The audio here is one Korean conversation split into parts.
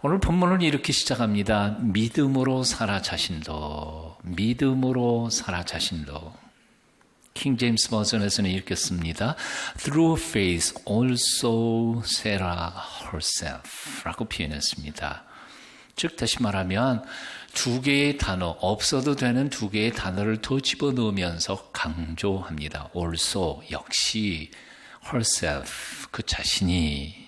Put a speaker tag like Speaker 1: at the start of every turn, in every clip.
Speaker 1: 오늘 본문은 이렇게 시작합니다. 믿음으로 살아 자신도, 믿음으로 살아 자신도. 킹 제임스 버전에서는 이렇게 씁니다. Through faith also Sarah herself 라고 표현했습니다. 즉 다시 말하면 두 개의 단어, 없어도 되는 두 개의 단어를 더 집어넣으면서 강조합니다. also, 역시, herself, 그 자신이.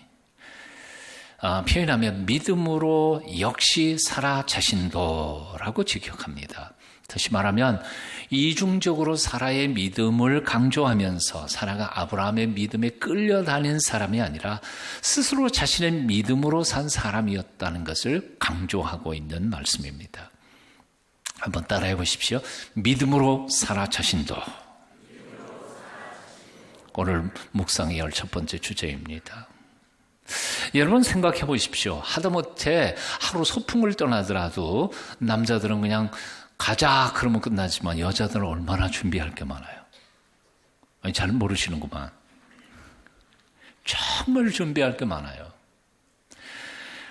Speaker 1: 표현하면 믿음으로 역시 사라 자신도 라고 직역합니다. 다시 말하면 이중적으로 사라의 믿음을 강조하면서 사라가 아브라함의 믿음에 끌려다닌 사람이 아니라 스스로 자신의 믿음으로 산 사람이었다는 것을 강조하고 있는 말씀입니다. 한번 따라해 보십시오. 믿음으로 사라 자신도. 오늘 묵상의 17번째 주제입니다. 여러분 생각해 보십시오. 하다못해 하루 소풍을 떠나더라도 남자들은 그냥 가자 그러면 끝나지만 여자들은 얼마나 준비할 게 많아요. 아니, 잘 모르시는구만. 정말 준비할 게 많아요.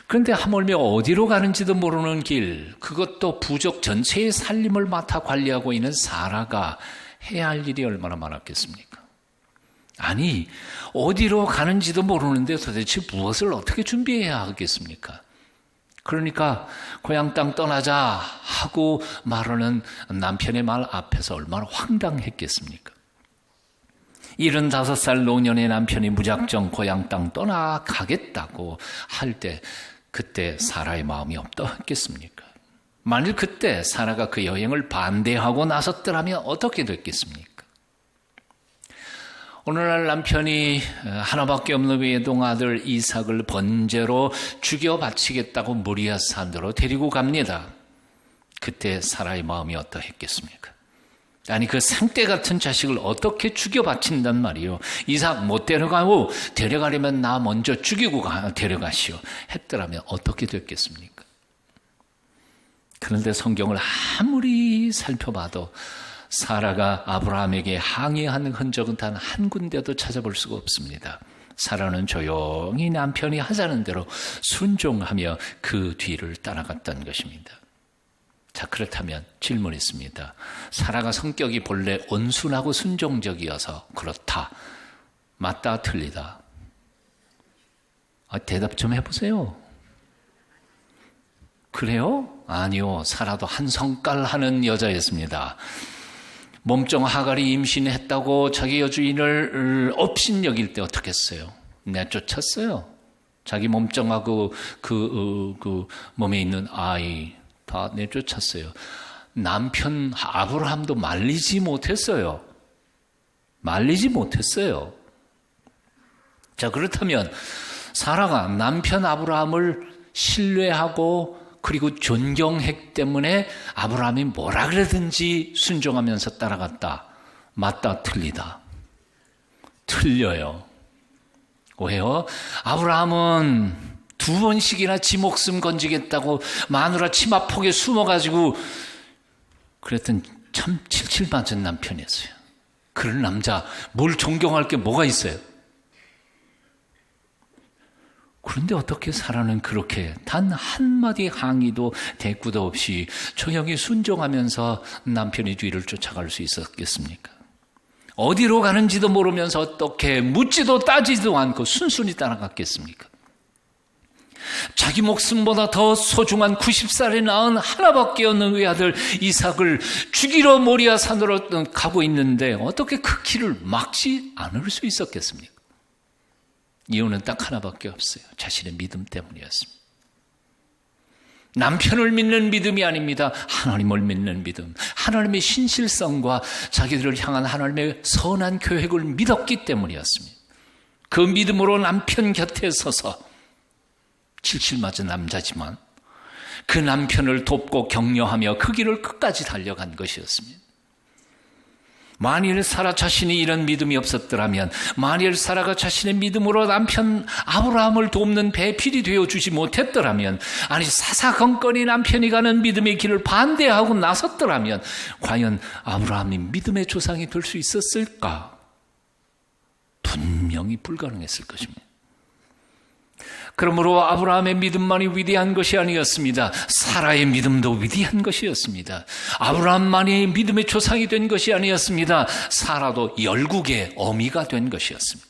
Speaker 1: 그런데 하물며 어디로 가는지도 모르는 길, 그것도 부족 전체의 살림을 맡아 관리하고 있는 사라가 해야 할 일이 얼마나 많았겠습니까? 아니, 어디로 가는지도 모르는데 도대체 무엇을 어떻게 준비해야 하겠습니까? 그러니까 고향 땅 떠나자 하고 말하는 남편의 말 앞에서 얼마나 황당했겠습니까? 75살 노년의 남편이 무작정 고향 땅 떠나가겠다고 할 때 그때 사라의 마음이 어떠했겠습니까? 만일 그때 사라가 그 여행을 반대하고 나섰더라면 어떻게 됐겠습니까? 오늘날 남편이 하나밖에 없는 외동 아들 이삭을 번제로 죽여 바치겠다고 모리아 산으로 데리고 갑니다. 그때 사라의 마음이 어떠했겠습니까? 아니 그 생떼 같은 자식을 어떻게 죽여 바친단 말이요. 이삭 못 데려가고 데려가려면 나 먼저 죽이고 데려가시오 했더라면 어떻게 됐겠습니까? 그런데 성경을 아무리 살펴봐도 사라가 아브라함에게 항의하는 흔적은 단 한 군데도 찾아볼 수가 없습니다. 사라는 조용히 남편이 하자는 대로 순종하며 그 뒤를 따라갔다는 것입니다. 자, 그렇다면 질문이 있습니다. 사라가 성격이 본래 온순하고 순종적이어서 그렇다. 맞다, 틀리다? 대답 좀 해보세요. 그래요? 아니요. 사라도 한 성깔 하는 여자였습니다. 몸종 하갈이 임신했다고 자기 여주인을 업신여길 때 어떻게 했어요? 내쫓았어요. 자기 몸종하고 그 몸에 있는 아이 다 내쫓았어요. 남편 아브라함도 말리지 못했어요. 자, 그렇다면 사라가 남편 아브라함을 신뢰하고 그리고 존경했기 때문에 아브라함이 뭐라 그러든지 순종하면서 따라갔다. 맞다, 틀리다? 틀려요. 왜요? 아브라함은 2번씩이나 지 목숨 건지겠다고 마누라 치마폭에 숨어가지고 그랬던 참 칠칠맞은 남편이었어요. 그런 남자 뭘 존경할 게 뭐가 있어요? 그런데 어떻게 사라는 그렇게 단 한마디 항의도 대꾸도 없이 조용히 순종하면서 남편의 뒤를 쫓아갈 수 있었겠습니까? 어디로 가는지도 모르면서 어떻게 묻지도 따지지도 않고 순순히 따라갔겠습니까? 자기 목숨보다 더 소중한 90살에 낳은 하나밖에 없는 외아들 이삭을 죽이러 모리아 산으로 가고 있는데 어떻게 그 길을 막지 않을 수 있었겠습니까? 이유는 딱 하나밖에 없어요. 자신의 믿음 때문이었습니다. 남편을 믿는 믿음이 아닙니다. 하나님을 믿는 믿음. 하나님의 신실성과 자기들을 향한 하나님의 선한 계획을 믿었기 때문이었습니다. 그 믿음으로 남편 곁에 서서 칠칠맞은 남자지만 그 남편을 돕고 격려하며 그 길을 끝까지 달려간 것이었습니다. 만일 사라 자신이 이런 믿음이 없었더라면, 만일 사라가 자신의 믿음으로 남편 아브라함을 돕는 배필이 되어주지 못했더라면, 아니 사사건건이 남편이 가는 믿음의 길을 반대하고 나섰더라면 과연 아브라함이 믿음의 조상이 될 수 있었을까? 분명히 불가능했을 것입니다. 그러므로 아브라함의 믿음만이 위대한 것이 아니었습니다. 사라의 믿음도 위대한 것이었습니다. 아브라함만이 믿음의 조상이 된 것이 아니었습니다. 사라도 열국의 어미가 된 것이었습니다.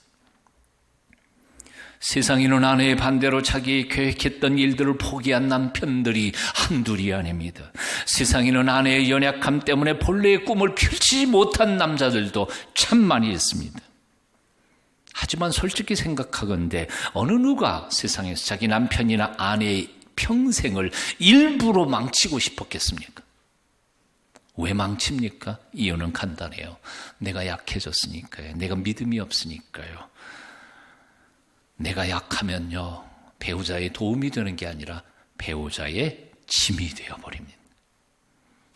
Speaker 1: 세상에는 아내의 반대로 자기 계획했던 일들을 포기한 남편들이 한둘이 아닙니다. 세상에는 아내의 연약함 때문에 본래의 꿈을 펼치지 못한 남자들도 참 많이 있습니다. 하지만 솔직히 생각하건대 어느 누가 세상에서 자기 남편이나 아내의 평생을 일부러 망치고 싶었겠습니까? 왜 망칩니까? 이유는 간단해요. 내가 약해졌으니까요. 내가 믿음이 없으니까요. 내가 약하면요, 배우자의 도움이 되는 게 아니라 배우자의 짐이 되어버립니다.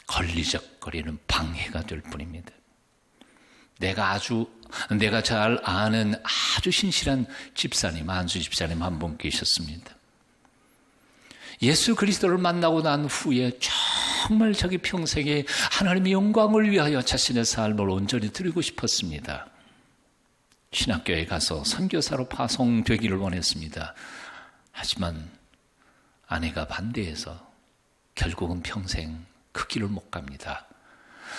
Speaker 1: 걸리적거리는 방해가 될 뿐입니다. 내가 잘 아는 아주 신실한 집사님, 안수 집사님 한 분 계셨습니다. 예수 그리스도를 만나고 난 후에 정말 자기 평생에 하나님의 영광을 위하여 자신의 삶을 온전히 드리고 싶었습니다. 신학교에 가서 선교사로 파송되기를 원했습니다. 하지만 아내가 반대해서 결국은 평생 그 길을 못 갑니다.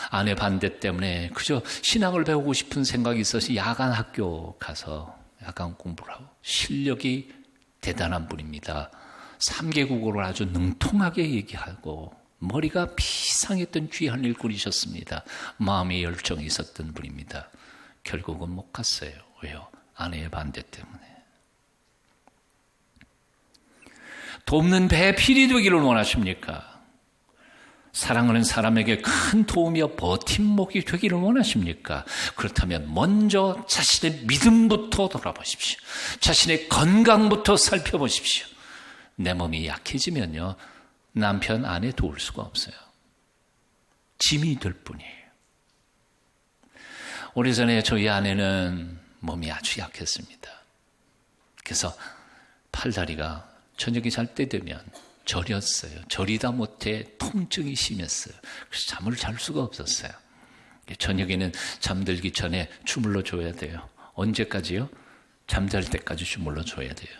Speaker 1: 아내 반대 때문에 그저 신학을 배우고 싶은 생각이 있어서 야간 학교 가서 야간 공부를 하고 실력이 대단한 분입니다. 3개국어를 아주 능통하게 얘기하고 머리가 비상했던 귀한 일꾼이셨습니다. 마음의 열정이 있었던 분입니다. 결국은 못 갔어요. 왜요? 아내의 반대 때문에. 돕는 배필이 되기를 원하십니까? 사랑하는 사람에게 큰 도움이요 버팀목이 되기를 원하십니까? 그렇다면 먼저 자신의 믿음부터 돌아보십시오. 자신의 건강부터 살펴보십시오. 내 몸이 약해지면요, 남편, 아내 도울 수가 없어요. 짐이 될 뿐이에요. 오래전에 저희 아내는 몸이 아주 약했습니다. 그래서 팔다리가 저녁에 잘 때 되면 저렸어요. 저리다 못해 통증이 심했어요. 그래서 잠을 잘 수가 없었어요. 저녁에는 잠들기 전에 주물러 줘야 돼요. 언제까지요? 잠잘 때까지 주물러 줘야 돼요.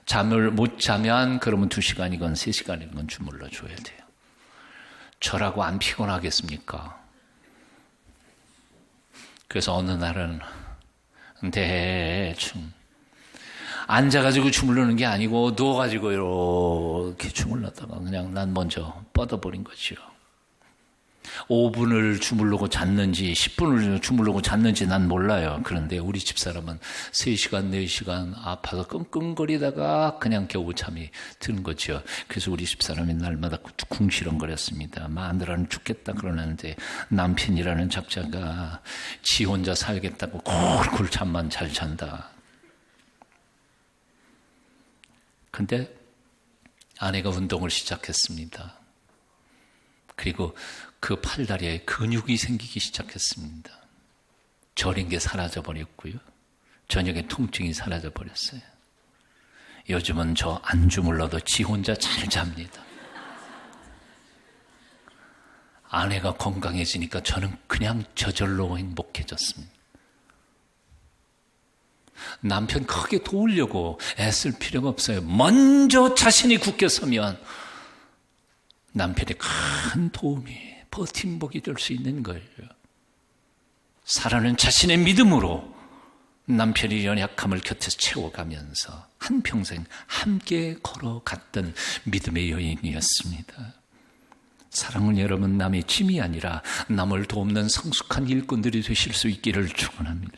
Speaker 1: 잠을 못 자면 그러면 2시간이건 3시간이건 주물러 줘야 돼요. 저라고 안 피곤하겠습니까? 그래서 어느 날은 대충 앉아가지고 주물르는 게 아니고 누워가지고 이렇게 주물렀다가 그냥 난 먼저 뻗어버린 거죠. 5분을 주물르고 잤는지 10분을 주물르고 잤는지 난 몰라요. 그런데 우리 집사람은 3시간 4시간 아파서 끙끙거리다가 그냥 겨우 잠이 드는 거죠. 그래서 우리 집사람이 날마다 궁시렁거렸습니다. 마누라는 죽겠다 그러는데 남편이라는 작자가 지 혼자 살겠다고 굴굴 잠만 잘 잔다. 근데 아내가 운동을 시작했습니다. 그리고 그 팔다리에 근육이 생기기 시작했습니다. 저린 게 사라져버렸고요. 저녁에 통증이 사라져버렸어요. 요즘은 저 안 주물러도 지 혼자 잘 잡니다. 아내가 건강해지니까 저는 그냥 저절로 행복해졌습니다. 남편 크게 도우려고 애쓸 필요가 없어요. 먼저 자신이 굳게 서면 남편의 큰 도움이 버팀목이 될 수 있는 거예요. 사라는 자신의 믿음으로 남편의 연약함을 곁에서 채워가면서 한평생 함께 걸어갔던 믿음의 여인이었습니다. 사랑은 여러분 남의 짐이 아니라 남을 돕는 성숙한 일꾼들이 되실 수 있기를 축원합니다.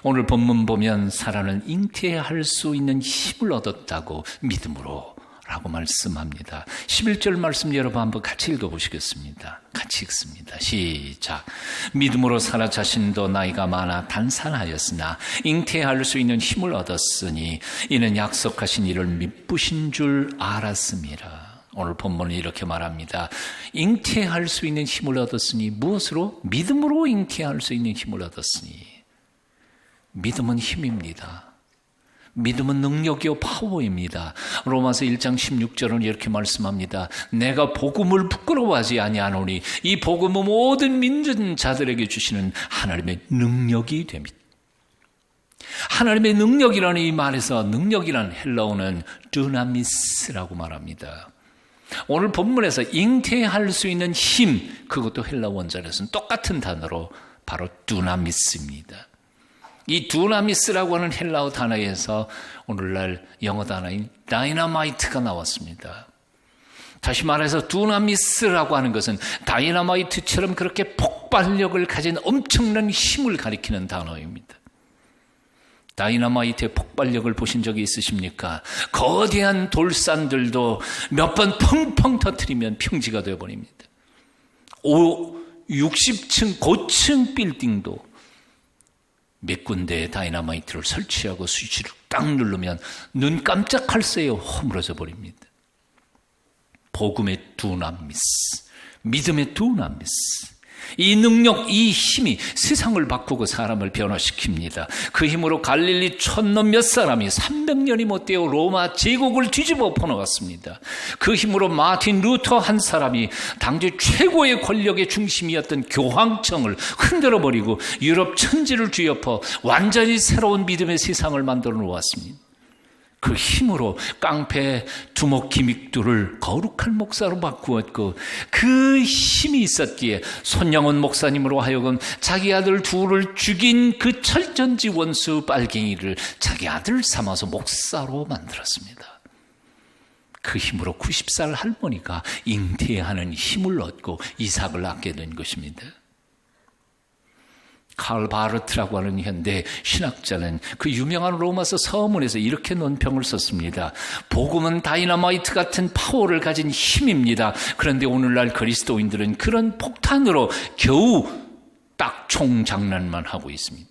Speaker 1: 오늘 본문 보면 사라는 잉태할 수 있는 힘을 얻었다고 믿음으로 라고 말씀합니다. 11절 말씀 여러분 한번 같이 읽어보시겠습니다. 같이 읽습니다. 시작. 믿음으로 사라 자신도 나이가 많아 단산하였으나 잉태할 수 있는 힘을 얻었으니 이는 약속하신 이를 미쁘신 줄 알았습니다. 오늘 본문은 이렇게 말합니다. 잉태할 수 있는 힘을 얻었으니 무엇으로? 믿음으로 잉태할 수 있는 힘을 얻었으니. 믿음은 힘입니다. 믿음은 능력이요 파워입니다. 로마서 1장 16절은 이렇게 말씀합니다. 내가 복음을 부끄러워하지 아니하노니 이 복음은 모든 믿는 자들에게 주시는 하나님의 능력이 됩니다. 하나님의 능력이라는 이 말에서 능력이라는 헬라어는 두나미스라고 말합니다. 오늘 본문에서 잉태할 수 있는 힘, 그것도 헬라 원전에서는 똑같은 단어로 바로 두나미스입니다. 이 두나미스라고 하는 헬라어 단어에서 오늘날 영어 단어인 다이너마이트가 나왔습니다. 다시 말해서 두나미스라고 하는 것은 다이너마이트처럼 그렇게 폭발력을 가진 엄청난 힘을 가리키는 단어입니다. 다이너마이트의 폭발력을 보신 적이 있으십니까? 거대한 돌산들도 몇 번 펑펑 터뜨리면 평지가 되어버립니다. 60층 고층 빌딩도 몇 군데에 다이너마이트를 설치하고 스위치를 딱 누르면 눈 깜짝할 새에 허물어져 버립니다. 복음의 두나미스, 믿음의 두나미스. 이 능력, 이 힘이 세상을 바꾸고 사람을 변화시킵니다. 그 힘으로 갈릴리 촌놈 몇 사람이 300년이 못되어 로마 제국을 뒤집어 퍼놓았습니다. 그 힘으로 마틴 루터 한 사람이 당시 최고의 권력의 중심이었던 교황청을 흔들어버리고 유럽 천지를 뒤엎어 완전히 새로운 믿음의 세상을 만들어 놓았습니다. 그 힘으로 깡패 두목 기믹두를 거룩한 목사로 바꾸었고, 그 힘이 있었기에 손양원 목사님으로 하여금 자기 아들 둘을 죽인 그 철전지 원수 빨갱이를 자기 아들 삼아서 목사로 만들었습니다. 그 힘으로 90살 할머니가 잉태하는 힘을 얻고 이삭을 낳게 된 것입니다. 칼 바르트라고 하는 현대 신학자는 그 유명한 로마서 서문에서 이렇게 논평을 썼습니다. 복음은 다이너마이트 같은 파워를 가진 힘입니다. 그런데 오늘날 그리스도인들은 그런 폭탄으로 겨우 딱 총장난만 하고 있습니다.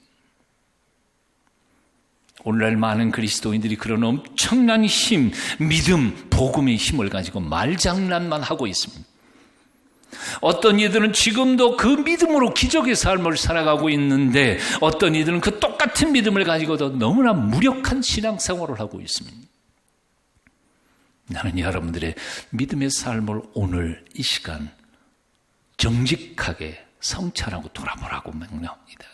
Speaker 1: 오늘날 많은 그리스도인들이 그런 엄청난 힘, 믿음, 복음의 힘을 가지고 말장난만 하고 있습니다. 어떤 이들은 지금도 그 믿음으로 기적의 삶을 살아가고 있는데, 어떤 이들은 그 똑같은 믿음을 가지고도 너무나 무력한 신앙생활을 하고 있습니다. 나는 여러분들의 믿음의 삶을 오늘 이 시간 정직하게 성찰하고 돌아보라고 명령합니다.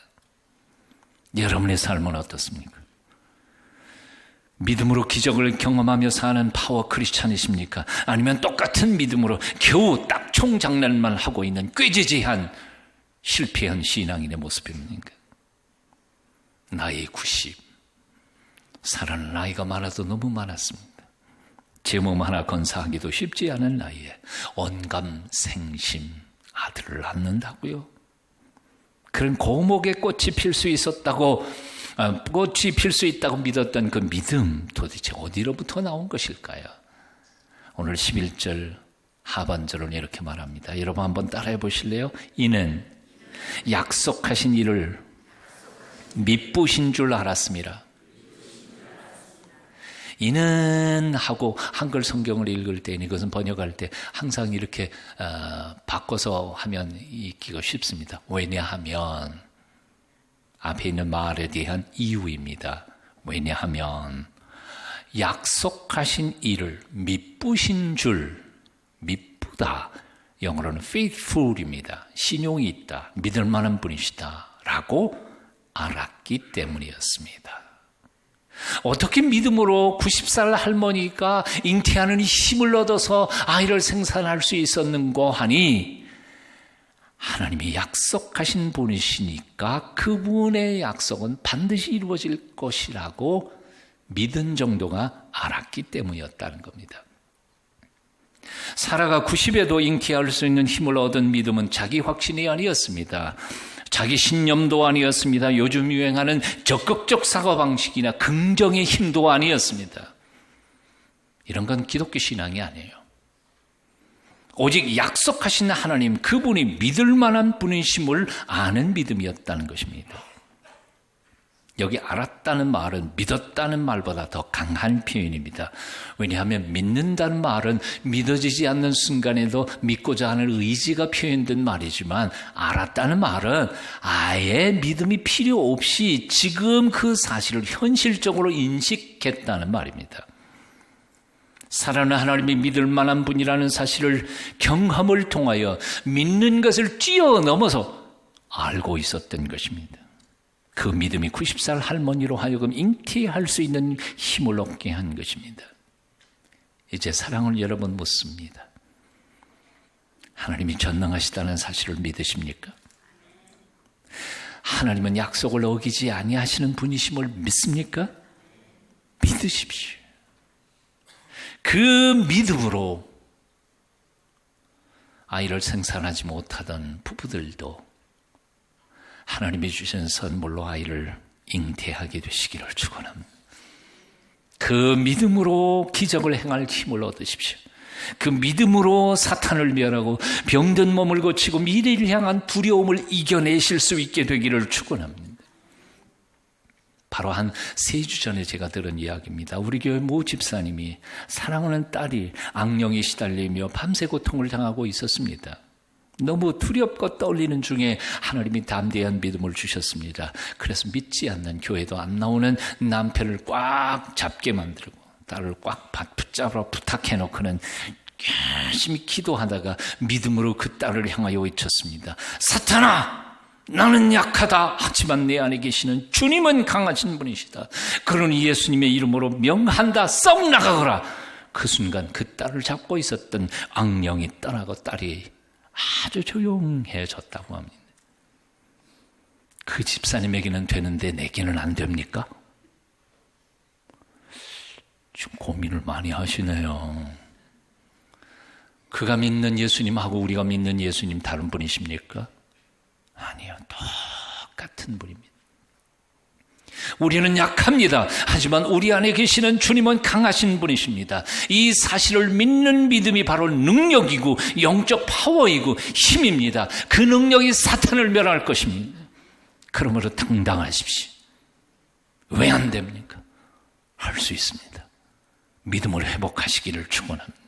Speaker 1: 여러분의 삶은 어떻습니까? 믿음으로 기적을 경험하며 사는 파워 크리스찬이십니까? 아니면 똑같은 믿음으로 겨우 딱 총장난만 하고 있는 꾀지지한 실패한 신앙인의 모습입니까? 나이 90, 살아는 나이가 많아도 너무 많았습니다. 제 몸 하나 건사하기도 쉽지 않은 나이에 언감생심 아들을 낳는다고요? 그런 고목의 꽃이 필 수 있었다고, 꽃이 필 수 있다고 믿었던 그 믿음, 도대체 어디로부터 나온 것일까요? 오늘 11절 하반절은 이렇게 말합니다. 여러분 한번 따라해 보실래요? 이는 약속하신 일을 미쁘신 줄 알았습니다. 이는 하고 한글 성경을 읽을 때, 이것은 번역할 때 항상 이렇게 바꿔서 하면 읽기가 쉽습니다. 왜냐하면, 앞에 있는 말에 대한 이유입니다. 왜냐하면 약속하신 일을 미쁘신 줄, 미쁘다, 영어로는 faithful입니다. 신용이 있다, 믿을 만한 분이시다 라고 알았기 때문이었습니다. 어떻게 믿음으로 90살 할머니가 잉태하는 힘을 얻어서 아이를 생산할 수 있었는고 하니, 하나님이 약속하신 분이시니까 그분의 약속은 반드시 이루어질 것이라고 믿은 정도가 알았기 때문이었다는 겁니다. 사라가 90에도 잉태할 수 있는 힘을 얻은 믿음은 자기 확신이 아니었습니다. 자기 신념도 아니었습니다. 요즘 유행하는 적극적 사고방식이나 긍정의 힘도 아니었습니다. 이런 건 기독교 신앙이 아니에요. 오직 약속하신 하나님, 그분이 믿을 만한 분이심을 아는 믿음이었다는 것입니다. 여기 알았다는 말은 믿었다는 말보다 더 강한 표현입니다. 왜냐하면 믿는다는 말은 믿어지지 않는 순간에도 믿고자 하는 의지가 표현된 말이지만, 알았다는 말은 아예 믿음이 필요 없이 지금 그 사실을 현실적으로 인식했다는 말입니다. 살아있는 하나님이 믿을 만한 분이라는 사실을 경험을 통하여 믿는 것을 뛰어넘어서 알고 있었던 것입니다. 그 믿음이 90살 할머니로 하여금 잉태할 수 있는 힘을 얻게 한 것입니다. 이제 사랑을 여러 번 묻습니다. 하나님이 전능하시다는 사실을 믿으십니까? 하나님은 약속을 어기지 아니하시는 분이심을 믿습니까? 믿으십시오. 그 믿음으로 아이를 생산하지 못하던 부부들도 하나님이 주신 선물로 아이를 잉태하게 되시기를 축원합니다. 그 믿음으로 기적을 행할 힘을 얻으십시오. 그 믿음으로 사탄을 멸하고 병든 몸을 고치고 미래를 향한 두려움을 이겨내실 수 있게 되기를 축원합니다. 바로 한 3주 전에 제가 들은 이야기입니다. 우리 교회 모 집사님이 사랑하는 딸이 악령에 시달리며 밤새 고통을 당하고 있었습니다. 너무 두렵고 떨리는 중에 하나님이 담대한 믿음을 주셨습니다. 그래서 믿지 않는, 교회도 안 나오는 남편을 꽉 잡게 만들고 딸을 꽉 붙잡아 부탁해놓고는 열심히 기도하다가 믿음으로 그 딸을 향하여 외쳤습니다. 사탄아! 나는 약하다. 하지만 내 안에 계시는 주님은 강하신 분이시다. 그러니 예수님의 이름으로 명한다. 썩 나가거라. 그 순간 그 딸을 잡고 있었던 악령이 떠나고 딸이 아주 조용해졌다고 합니다. 그 집사님에게는 되는데 내게는 안 됩니까? 좀 고민을 많이 하시네요. 그가 믿는 예수님하고 우리가 믿는 예수님 다른 분이십니까? 아니요, 똑같은 분입니다. 우리는 약합니다. 하지만 우리 안에 계시는 주님은 강하신 분이십니다. 이 사실을 믿는 믿음이 바로 능력이고 영적 파워이고 힘입니다. 그 능력이 사탄을 멸할 것입니다. 그러므로 당당하십시오. 왜 안 됩니까? 할 수 있습니다. 믿음을 회복하시기를 축원합니다.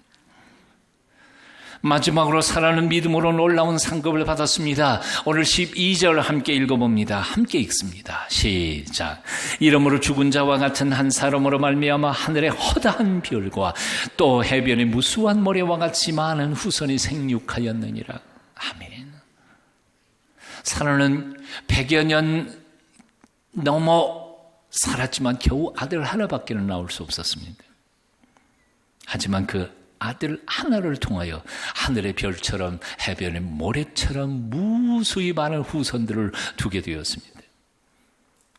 Speaker 1: 마지막으로 살아는 믿음으로 놀라운 상급을 받았습니다. 오늘 12절 함께 읽어봅니다. 함께 읽습니다. 시작. 이러므로 죽은 자와 같은 한 사람으로 말미암아 하늘의 허다한 별과 또 해변의 무수한 모래와 같이 많은 후손이 생육하였느니라. 아멘. 살아는 100여 년 넘어 살았지만 겨우 아들 하나밖에는 나올 수 없었습니다. 하지만 그 아들 하나를 통하여 하늘의 별처럼 해변의 모래처럼 무수히 많은 후손들을 두게 되었습니다.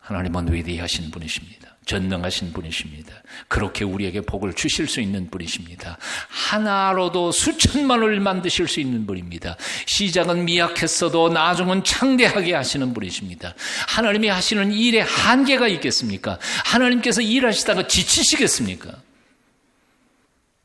Speaker 1: 하나님은 위대하신 분이십니다. 전능하신 분이십니다. 그렇게 우리에게 복을 주실 수 있는 분이십니다. 하나로도 수천만을 만드실 수 있는 분입니다. 시작은 미약했어도 나중은 창대하게 하시는 분이십니다. 하나님이 하시는 일에 한계가 있겠습니까? 하나님께서 일하시다가 지치시겠습니까?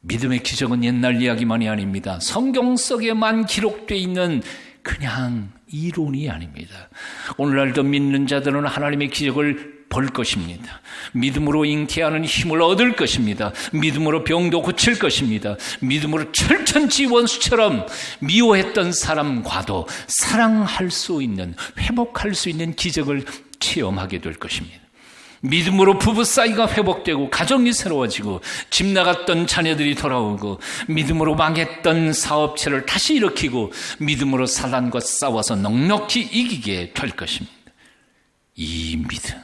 Speaker 1: 믿음의 기적은 옛날 이야기만이 아닙니다. 성경 속에만 기록되어 있는 그냥 이론이 아닙니다. 오늘날도 믿는 자들은 하나님의 기적을 볼 것입니다. 믿음으로 잉태하는 힘을 얻을 것입니다. 믿음으로 병도 고칠 것입니다. 믿음으로 철천지 원수처럼 미워했던 사람과도 사랑할 수 있는, 회복할 수 있는 기적을 체험하게 될 것입니다. 믿음으로 부부 사이가 회복되고 가정이 새로워지고 집 나갔던 자녀들이 돌아오고 믿음으로 망했던 사업체를 다시 일으키고 믿음으로 사단과 싸워서 넉넉히 이기게 될 것입니다. 이 믿음,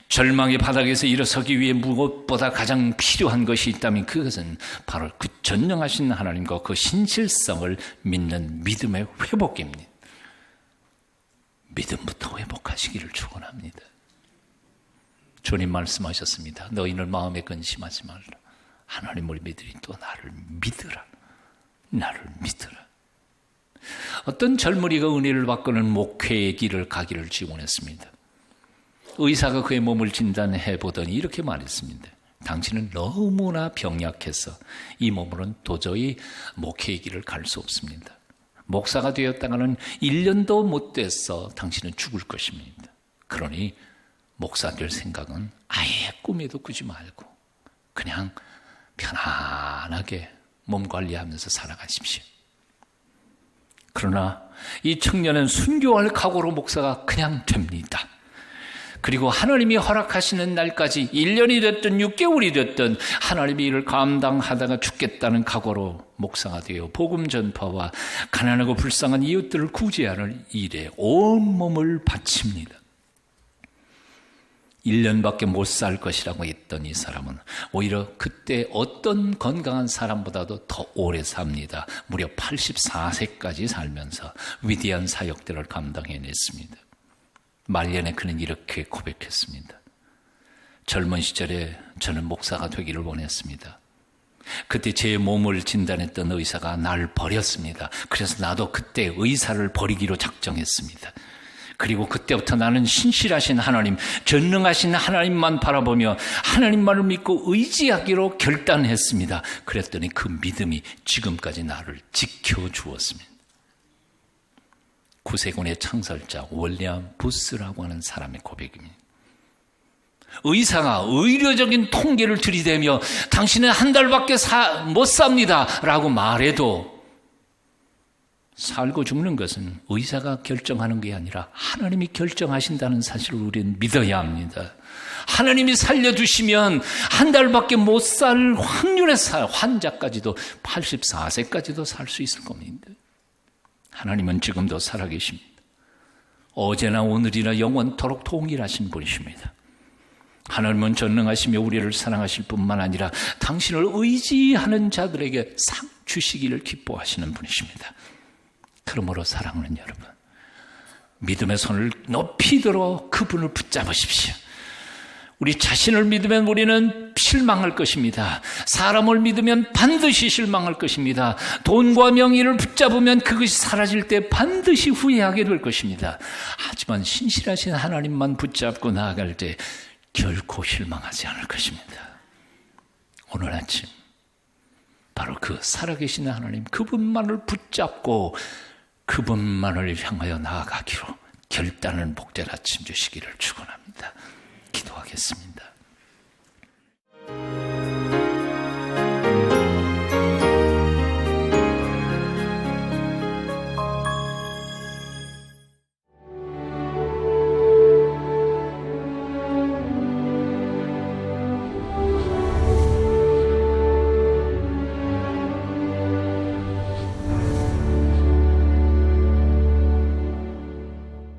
Speaker 1: 절망의 바닥에서 일어서기 위해 무엇보다 가장 필요한 것이 있다면 그것은 바로 그 전능하신 하나님과 그 신실성을 믿는 믿음의 회복입니다. 믿음부터 회복하시기를 축원합니다. 주님 말씀하셨습니다. 너희는 마음에 근심하지 말라. 하나님을 믿으리 또 나를 믿으라. 나를 믿으라. 어떤 젊은이가 은혜를 받고는 목회의 길을 가기를 지원했습니다. 의사가 그의 몸을 진단해 보더니 이렇게 말했습니다. 당신은 너무나 병약해서 이 몸으로는 도저히 목회의 길을 갈 수 없습니다. 목사가 되었다가는 1년도 못 돼서 당신은 죽을 것입니다. 그러니 목사 될 생각은 아예 꿈에도 꾸지 말고 그냥 편안하게 몸 관리하면서 살아가십시오. 그러나 이 청년은 순교할 각오로 목사가 그냥 됩니다. 그리고 하나님이 허락하시는 날까지 1년이 됐든 6개월이 됐든 하나님이 이를 감당하다가 죽겠다는 각오로 목사가 되어 복음 전파와 가난하고 불쌍한 이웃들을 구제하는 일에 온몸을 바칩니다. 1년밖에 못 살 것이라고 했던 이 사람은 오히려 그때 어떤 건강한 사람보다도 더 오래 삽니다. 무려 84세까지 살면서 위대한 사역들을 감당해냈습니다. 말년에 그는 이렇게 고백했습니다. 젊은 시절에 저는 목사가 되기를 원했습니다. 그때 제 몸을 진단했던 의사가 날 버렸습니다. 그래서 나도 그때 의사를 버리기로 작정했습니다. 그리고 그때부터 나는 신실하신 하나님, 전능하신 하나님만 바라보며 하나님만을 믿고 의지하기로 결단했습니다. 그랬더니 그 믿음이 지금까지 나를 지켜주었습니다. 구세군의 창설자 월리엄 부스라고 하는 사람의 고백입니다. 의사가 의료적인 통계를 들이대며 당신은 한 달밖에 못 삽니다 라고 말해도 살고 죽는 것은 의사가 결정하는 게 아니라 하나님이 결정하신다는 사실을 우리는 믿어야 합니다. 하나님이 살려주시면 한 달밖에 못 살 확률의 환자까지도 84세까지도 살 수 있을 겁니다. 하나님은 지금도 살아계십니다. 어제나 오늘이나 영원토록 동일하신 분이십니다. 하나님은 전능하시며 우리를 사랑하실 뿐만 아니라 당신을 의지하는 자들에게 상 주시기를 기뻐하시는 분이십니다. 그러므로 사랑하는 여러분, 믿음의 손을 높이 들어 그분을 붙잡으십시오. 우리 자신을 믿으면 우리는 실망할 것입니다. 사람을 믿으면 반드시 실망할 것입니다. 돈과 명예를 붙잡으면 그것이 사라질 때 반드시 후회하게 될 것입니다. 하지만 신실하신 하나님만 붙잡고 나아갈 때 결코 실망하지 않을 것입니다. 오늘 아침 바로 그 살아계신 하나님, 그분만을 붙잡고 그분만을 향하여 나아가기로 결단을 복된 아침 주시기를 축원합니다. 기도하겠습니다.